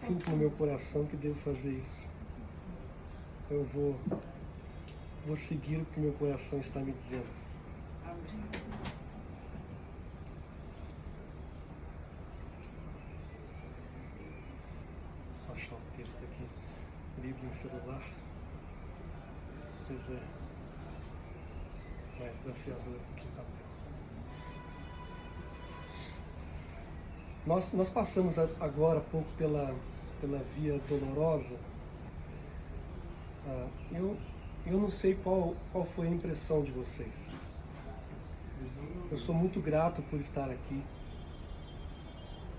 Sinto no meu coração que devo fazer isso. Então eu vou seguir o que meu coração está me dizendo. Só achar o texto aqui. Bíblia em celular. Pois é. Mais desafiador que em papel. Nós passamos agora há pouco pela via dolorosa. Eu não sei qual foi a impressão de vocês. Eu sou muito grato por estar aqui,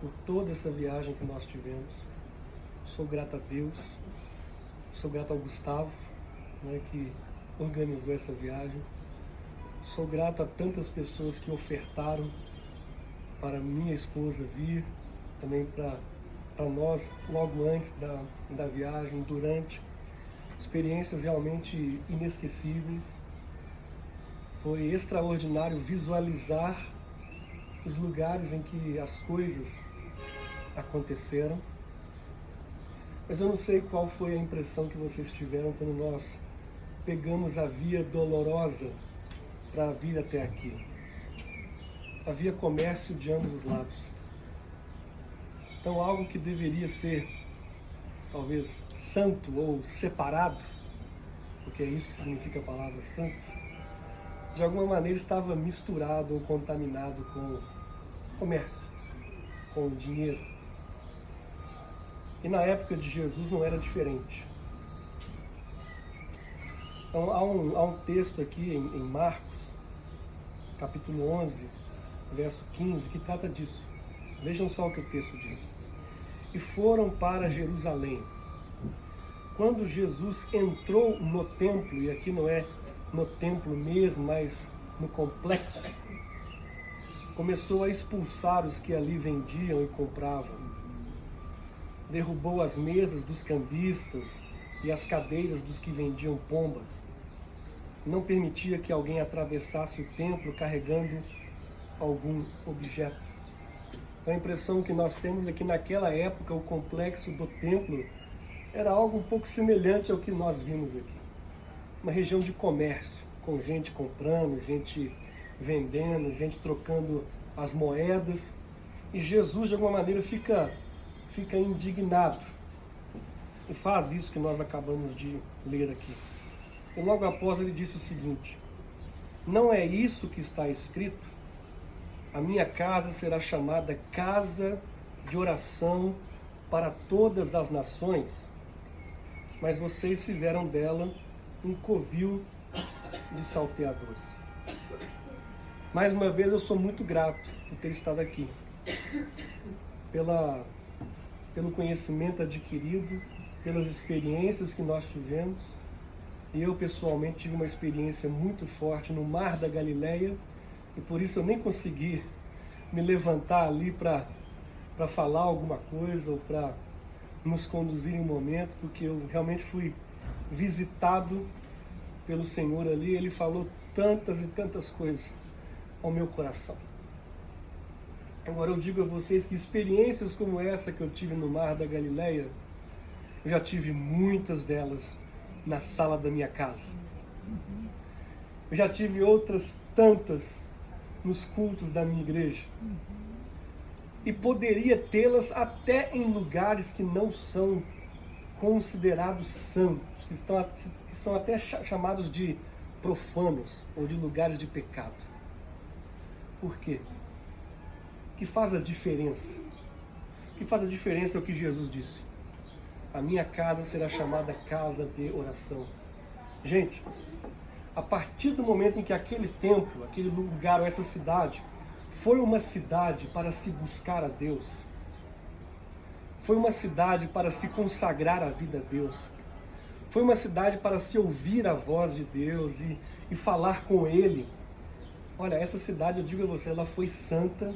por toda essa viagem que nós tivemos. Sou grato a Deus, sou grato ao Gustavo, né, que organizou essa viagem. Sou grato a tantas pessoas que ofertaram para minha esposa vir, também para nós, logo antes da viagem, durante. Experiências realmente inesquecíveis. Foi extraordinário visualizar os lugares em que as coisas aconteceram. Mas eu não sei qual foi a impressão que vocês tiveram quando nós pegamos a via dolorosa para vir até aqui. Havia comércio de ambos os lados. Então algo que deveria ser talvez santo ou separado, porque é isso que significa a palavra santo, de alguma maneira estava misturado ou contaminado com comércio, com dinheiro. E na época de Jesus não era diferente. Então há um texto aqui em Marcos, capítulo 11, verso 15, que trata disso. Vejam só o que o texto diz. E foram para Jerusalém. Quando Jesus entrou no templo, e aqui não é no templo mesmo, mas no complexo, começou a expulsar os que ali vendiam e compravam. Derrubou as mesas dos cambistas e as cadeiras dos que vendiam pombas. Não permitia que alguém atravessasse o templo carregando algum objeto. Então a impressão que nós temos é que naquela época o complexo do templo era algo um pouco semelhante ao que nós vimos aqui. Uma região de comércio, com gente comprando, gente vendendo, gente trocando as moedas. E Jesus, de alguma maneira, fica indignado. E faz isso que nós acabamos de ler aqui. E logo após ele disse o seguinte: não é isso que está escrito? A minha casa será chamada casa de oração para todas as nações, mas vocês fizeram dela um covil de salteadores. Mais uma vez eu sou muito grato por ter estado aqui, pelo conhecimento adquirido, pelas experiências que nós tivemos. E eu pessoalmente tive uma experiência muito forte no Mar da Galileia, e por isso eu nem consegui me levantar ali para falar alguma coisa ou para nos conduzir em um momento, porque eu realmente fui visitado pelo Senhor ali. Ele falou tantas e tantas coisas ao meu coração. Agora eu digo a vocês que experiências como essa que eu tive no Mar da Galileia, eu já tive muitas delas na sala da minha casa. Eu já tive outras tantas nos cultos da minha igreja. E poderia tê-las até em lugares que não são considerados santos, que são até chamados de profanos ou de lugares de pecado. Por quê? O que faz a diferença? O que faz a diferença é o que Jesus disse: a minha casa será chamada casa de oração. Gente, a partir do momento em que aquele templo, aquele lugar ou essa cidade foi uma cidade para se buscar a Deus, foi uma cidade para se consagrar a vida a Deus, foi uma cidade para se ouvir a voz de Deus e falar com Ele. Olha, essa cidade, eu digo a você, ela foi santa,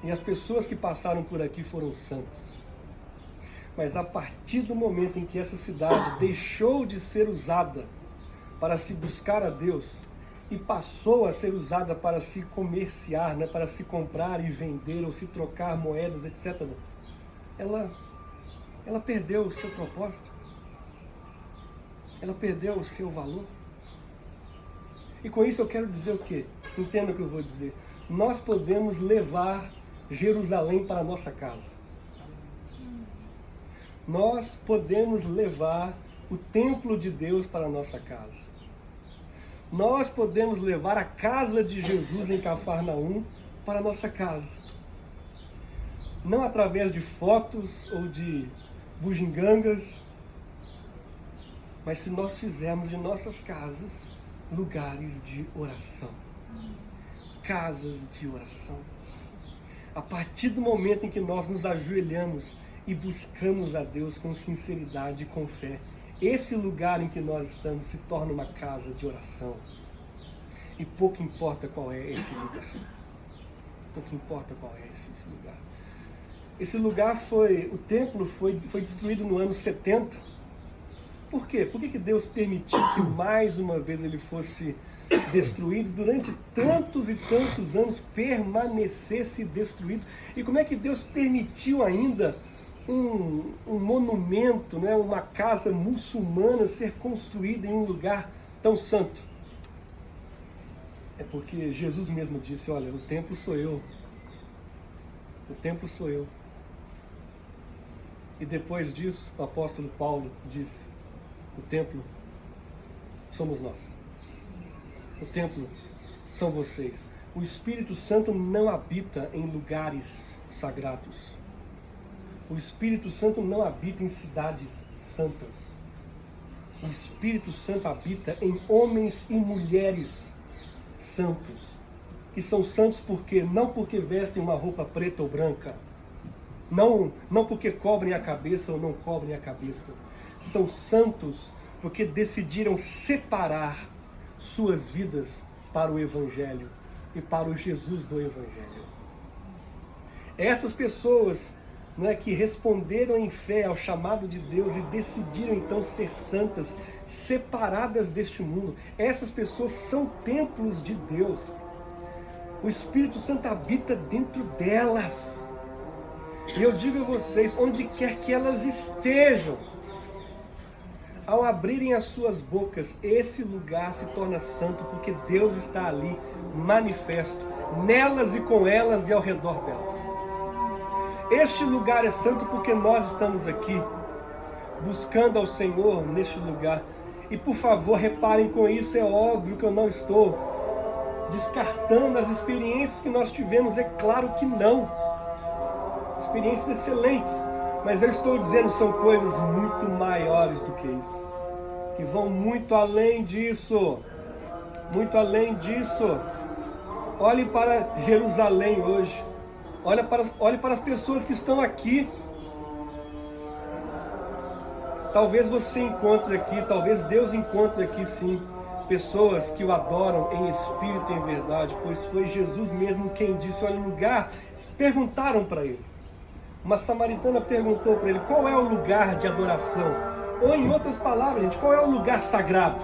e as pessoas que passaram por aqui foram santos. Mas a partir do momento em que essa cidade deixou de ser usada para se buscar a Deus e passou a ser usada para se comerciar, né, para se comprar e vender ou se trocar moedas, etc., ela ela perdeu o seu propósito, ela perdeu o seu valor. E com isso eu quero dizer o quê? Entenda o que eu vou dizer. Nós podemos levar Jerusalém para a nossa casa. Nós podemos levar o templo de Deus para a nossa casa. Nós podemos levar a casa de Jesus em Cafarnaum para a nossa casa. Não através de fotos ou de bugigangas, mas se nós fizermos de nossas casas lugares de oração. Casas de oração. A partir do momento em que nós nos ajoelhamos e buscamos a Deus com sinceridade e com fé, esse lugar em que nós estamos se torna uma casa de oração. E pouco importa qual é esse lugar. Pouco importa qual é esse lugar. Esse lugar o templo foi destruído no ano 70. Por quê? Por que Deus permitiu que mais uma vez ele fosse destruído, durante tantos e tantos anos permanecesse destruído? E como é que Deus permitiu ainda um monumento, né, uma casa muçulmana ser construída em um lugar tão santo? É porque Jesus mesmo disse, olha, o templo sou eu. O templo sou eu. E depois disso, o apóstolo Paulo disse, o templo somos nós. O templo são vocês. O Espírito Santo não habita em lugares sagrados. O Espírito Santo não habita em cidades santas. O Espírito Santo habita em homens e mulheres santos. Que são santos porque não porque vestem uma roupa preta ou branca. Não porque cobrem a cabeça ou não cobrem a cabeça. São santos porque decidiram separar suas vidas para o Evangelho e para o Jesus do Evangelho. Essas pessoas, não é, que responderam em fé ao chamado de Deus e decidiram então ser santas, separadas deste mundo, essas pessoas são templos de Deus. O Espírito Santo habita dentro delas. E eu digo a vocês, onde quer que elas estejam, ao abrirem as suas bocas, esse lugar se torna santo, porque Deus está ali, manifesto, nelas e com elas e ao redor delas. Este lugar é santo porque nós estamos aqui, buscando ao Senhor neste lugar. E por favor, reparem com isso, é óbvio que eu não estou descartando as experiências que nós tivemos, é claro que não. Experiências excelentes. Mas eu estou dizendo, são coisas muito maiores do que isso. Que vão muito além disso. Muito além disso. Olhe para Jerusalém hoje. Olhe para as pessoas que estão aqui. Talvez você encontre aqui, talvez Deus encontre aqui sim, pessoas que o adoram em espírito e em verdade, pois foi Jesus mesmo quem disse, olha o lugar. Perguntaram para ele. Uma samaritana perguntou para ele, qual é o lugar de adoração? Ou em outras palavras, gente, qual é o lugar sagrado?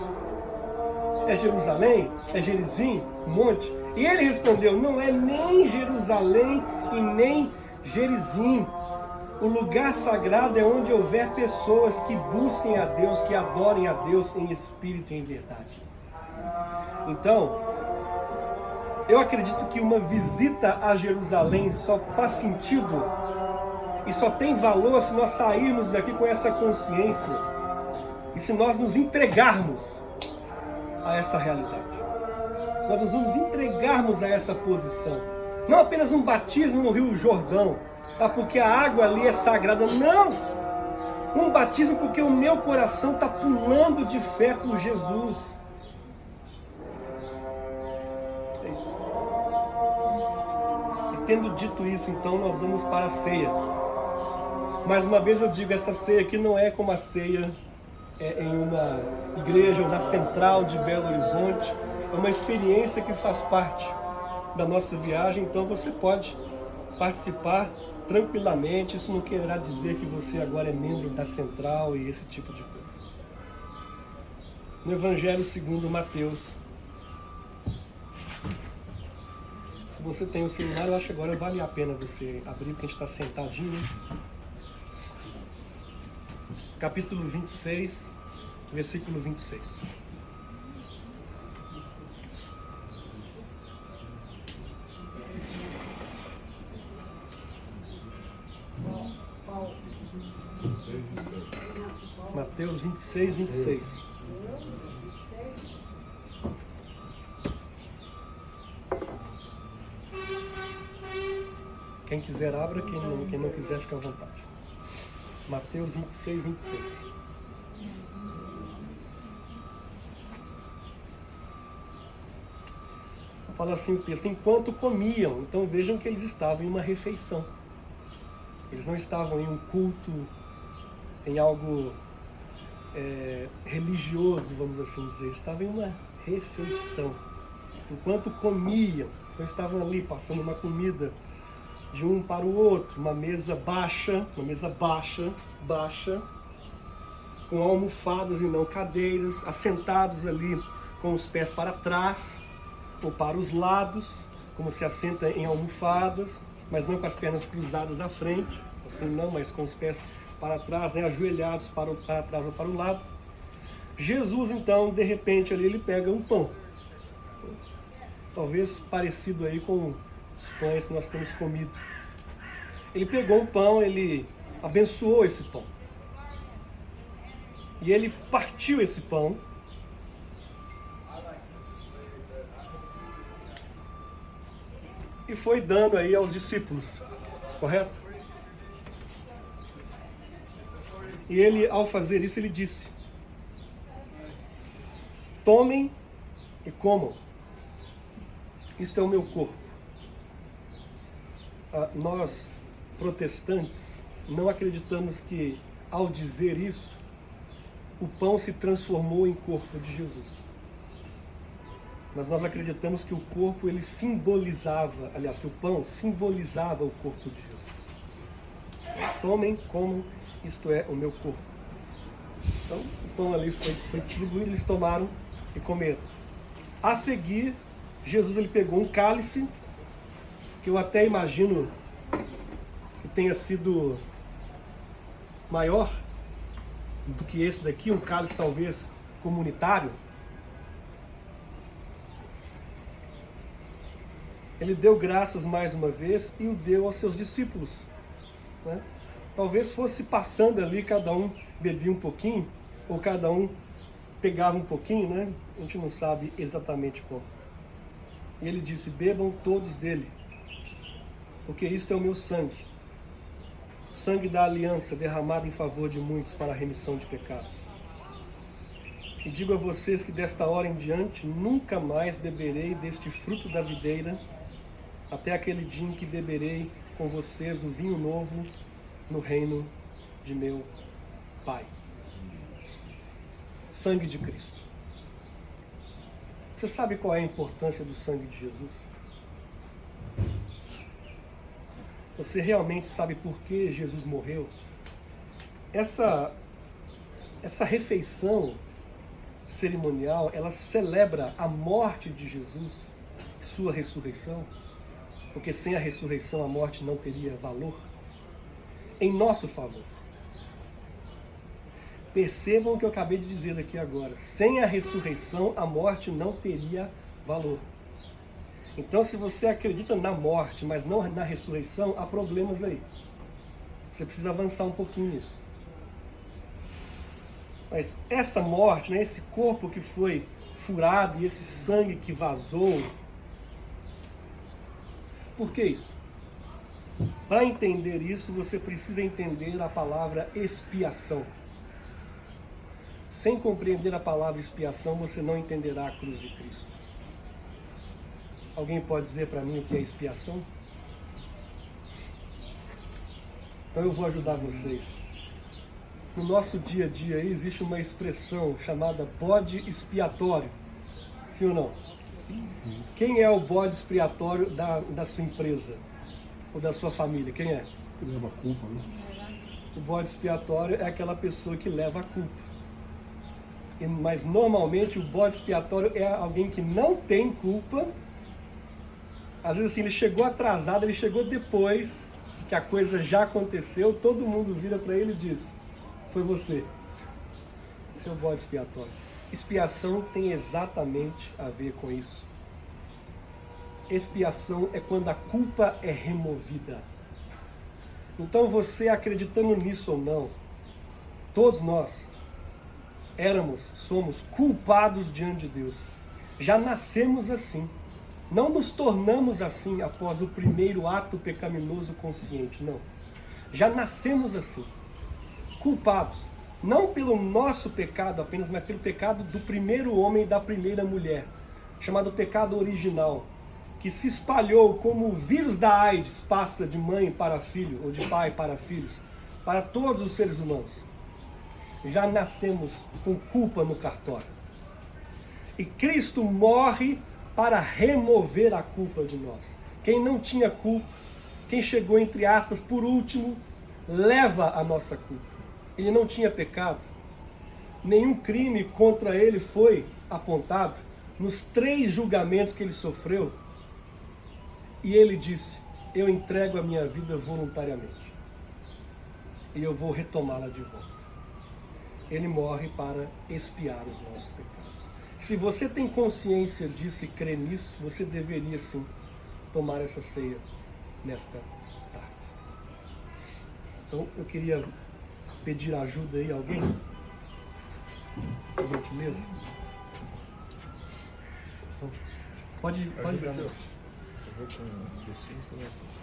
É Jerusalém? É Gerizim? Monte? E ele respondeu, não é nem Jerusalém e nem Gerizim. O lugar sagrado é onde houver pessoas que busquem a Deus, que adorem a Deus em espírito e em verdade. Então, eu acredito que uma visita a Jerusalém só faz sentido e só tem valor se nós sairmos daqui com essa consciência e se nós nos entregarmos a essa realidade. Se nós nos entregarmos a essa posição. Não apenas um batismo no Rio Jordão, porque a água ali é sagrada. Não! Um batismo porque o meu coração está pulando de fé por Jesus. É isso. E tendo dito isso, então, nós vamos para a ceia. Mais uma vez eu digo, essa ceia aqui não é como a ceia em uma igreja ou na central de Belo Horizonte. É uma experiência que faz parte da nossa viagem, então você pode participar tranquilamente. Isso não quererá dizer que você agora é membro da central e esse tipo de coisa. No Evangelho segundo Mateus. Se você tem o celular, eu acho que agora vale a pena você abrir, porque a gente está sentadinho. capítulo 26, versículo 26. Mateus 26, 26. Quem quiser abra, quem não quiser fica à vontade. Mateus 26, 26. Fala assim o texto: enquanto comiam. Então vejam que eles estavam em uma refeição. Eles não estavam em um culto, em algo religioso, vamos assim dizer. Eles estavam em uma refeição. Enquanto comiam, então estavam ali passando uma comida de um para o outro, uma mesa baixa, com almofadas e não cadeiras, assentados ali com os pés para trás ou para os lados, como se assenta em almofadas, mas não com as pernas cruzadas à frente, assim não, mas com os pés para trás, né, ajoelhados para trás ou para o lado. Jesus, então, de repente, ali ele pega um pão, talvez parecido aí com os pães que nós temos comido. Ele pegou um pão, ele abençoou esse pão. E ele partiu esse pão. E foi dando aí aos discípulos, correto? E ele, ao fazer isso, ele disse: tomem e comam. Isto é o meu corpo. Nós, protestantes, não acreditamos que, ao dizer isso, o pão se transformou em corpo de Jesus. Mas nós acreditamos que o corpo, ele simbolizava, aliás, que o pão simbolizava o corpo de Jesus. Tomem, comam, isto é o meu corpo. Então, o pão ali foi distribuído, eles tomaram e comeram. A seguir, Jesus ele pegou um cálice, que eu até imagino que tenha sido maior do que esse daqui, um cálice talvez comunitário. Ele deu graças mais uma vez e o deu aos seus discípulos, né? Talvez fosse passando ali, cada um bebia um pouquinho, ou cada um pegava um pouquinho, né? A gente não sabe exatamente como. E ele disse: bebam todos dele, porque isto é o meu sangue, sangue da aliança derramado em favor de muitos para a remissão de pecados. E digo a vocês que desta hora em diante nunca mais beberei deste fruto da videira, até aquele dia em que beberei com vocês o vinho novo no reino de meu Pai. Sangue de Cristo. Você sabe qual é a importância do sangue de Jesus? Você realmente sabe por que Jesus morreu? Essa refeição cerimonial, ela celebra a morte de Jesus, sua ressurreição, porque sem a ressurreição a morte não teria valor, em nosso favor. Percebam o que eu acabei de dizer aqui agora. Sem a ressurreição a morte não teria valor. Então, se você acredita na morte, mas não na ressurreição, há problemas aí. Você precisa avançar um pouquinho nisso. Mas essa morte, né, esse corpo que foi furado e esse sangue que vazou, por que isso? Para entender isso, você precisa entender a palavra expiação. Sem compreender a palavra expiação, você não entenderá a cruz de Cristo. Alguém pode dizer para mim o que é expiação? Então eu vou ajudar vocês. No nosso dia a dia aí existe uma expressão chamada bode expiatório. Sim ou não? Sim, sim. Quem é o bode expiatório da sua empresa? Ou da sua família? Quem é? Que leva a culpa, né? O bode expiatório é aquela pessoa que leva a culpa. Mas normalmente o bode expiatório é alguém que não tem culpa. Às vezes assim, ele chegou atrasado, ele chegou depois que a coisa já aconteceu, todo mundo vira para ele e diz: Foi você. Seu bode expiatório. Expiação tem exatamente a ver com isso. Expiação é quando a culpa é removida. Então você, acreditando nisso ou não, todos nós somos culpados diante de Deus. Já nascemos assim. Não nos tornamos assim após o primeiro ato pecaminoso consciente, não. Já nascemos assim, culpados. Não pelo nosso pecado apenas, mas pelo pecado do primeiro homem e da primeira mulher, chamado pecado original, que se espalhou como o vírus da AIDS passa de mãe para filho, ou de pai para filhos, para todos os seres humanos. Já nascemos com culpa no cartório. E Cristo morre para remover a culpa de nós. Quem não tinha culpa, quem chegou, entre aspas, por último, leva a nossa culpa. Ele não tinha pecado. Nenhum crime contra ele foi apontado nos 3 julgamentos que ele sofreu. E ele disse: eu entrego a minha vida voluntariamente. E eu vou retomá-la de volta. Ele morre para expiar os nossos pecados. Se você tem consciência disso e crê nisso, você deveria sim tomar essa ceia nesta tarde. Então eu queria pedir ajuda aí, alguém? Por gentileza? Então, pode dar. Eu vou com o docinho, você vai.